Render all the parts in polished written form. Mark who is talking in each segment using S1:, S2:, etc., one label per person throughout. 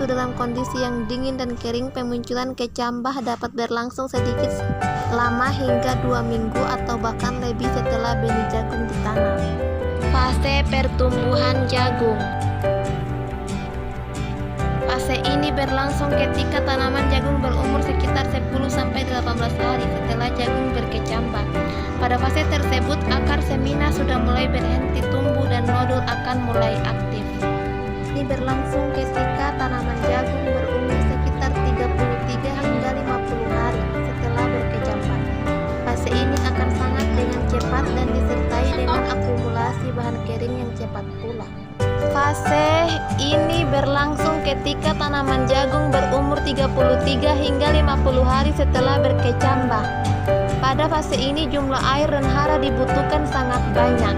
S1: yaitu dalam kondisi yang dingin dan kering, pemunculan kecambah dapat berlangsung sedikit lama hingga 2 minggu atau bahkan lebih setelah benih jagung ditanam. Fase pertumbuhan jagung. Fase ini berlangsung ketika tanaman jagung berumur sekitar 10-18 hari setelah jagung berkecambah. Pada fase tersebut, akar semina sudah mulai berhenti tumbuh dan nodul akan mulai aktif. Ini berlangsung ketika tanaman jagung berumur sekitar 33 hingga 50 hari setelah berkecambah. Fase ini akan sangat dengan cepat dan disertai dengan akumulasi bahan kering yang cepat pula. Fase ini berlangsung ketika tanaman jagung berumur 33 hingga 50 hari setelah berkecambah. Pada fase ini jumlah air dan hara dibutuhkan sangat banyak.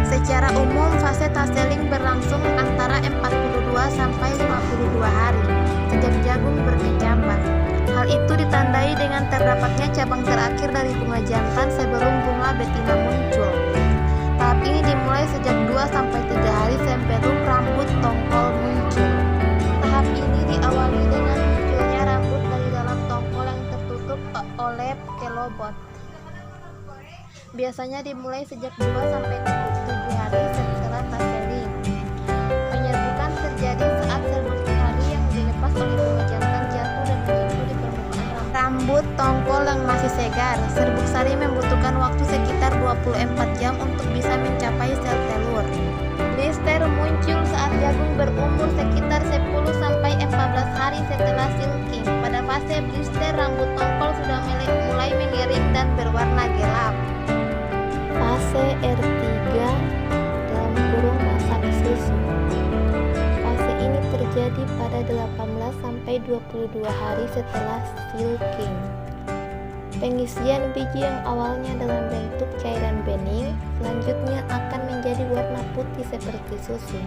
S1: Secara umum, fase tasseling berlangsung antara 42 sampai 52 hari sejak jagung berkecambah. Hal itu ditandai dengan terdapatnya cabang terakhir dari bunga jantan sebelum bunga betina muncul. Tahap ini dimulai sejak 2-3 hari sebelum rambut tongkol muncul. Tahap ini diawali dengan munculnya rambut dari dalam tongkol yang tertutup oleh kelobot. Biasanya dimulai sejak 2-7 hari setelah tasseling. Penyerbukan terjadi saat serbuk sari yang dilepas oleh bunga jantan jatuh dan menyentuh di permukaan rambut tongkol yang masih segar. Serbuk sari membutuhkan waktu sekitar 24 jam untuk bisa mencapai sel telur. Blister muncul saat jagung berumur sekitar 10-14 hari setelah silking. Pada fase blister, rambut tongkol sudah mulai mengering dan berwarna gelap. Fase R3 masak susu. Fase ini terjadi pada 18-22 hari setelah silking. Pengisian biji yang awalnya dalam bentuk cairan bening selanjutnya akan menjadi warna putih seperti susu.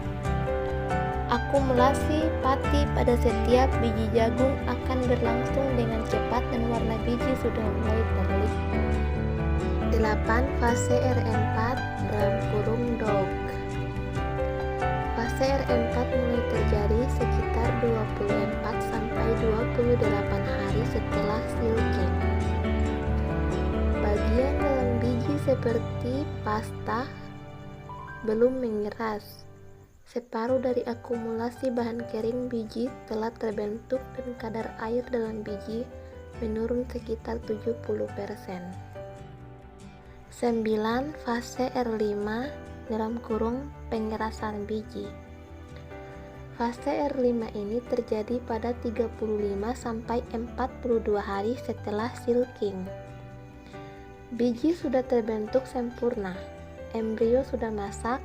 S1: Akumulasi pati pada setiap biji jagung akan berlangsung dengan cepat dan warna biji sudah mulai terlihat. 8. Fase R4 (dog). Fase R4 mulai terjadi sekitar 24-28 hari setelah silking. Bagian dalam biji seperti pasta belum mengeras. Separuh dari akumulasi bahan kering biji telah terbentuk dan kadar air dalam biji menurun sekitar 70%. 9. Fase R5 (pengerasan biji). Fase R5 ini terjadi pada 35-42 hari setelah silking. Biji sudah terbentuk sempurna, embrio sudah masak,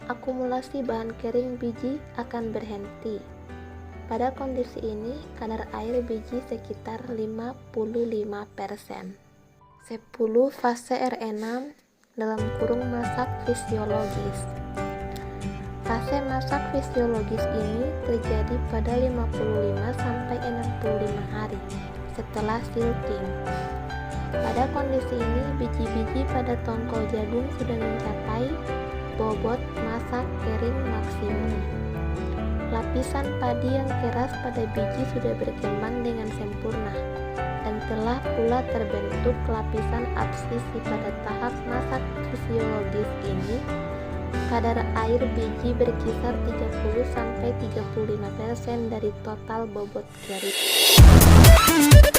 S1: akumulasi bahan kering biji akan berhenti. Pada kondisi ini, kadar air biji sekitar 55%. 10. Fase R6 (masak fisiologis). Fase masak fisiologis ini terjadi pada 55-65 hari setelah silking. Pada kondisi ini, biji-biji pada tongkol jagung sudah mencapai bobot masak kering maksimum. Lapisan padi yang keras pada biji sudah berkembang dengan sempurna dan telah pula terbentuk lapisan absisi. Pada tahap masak fisiologis ini, kadar air biji berkisar 30-35% dari total bobot kering.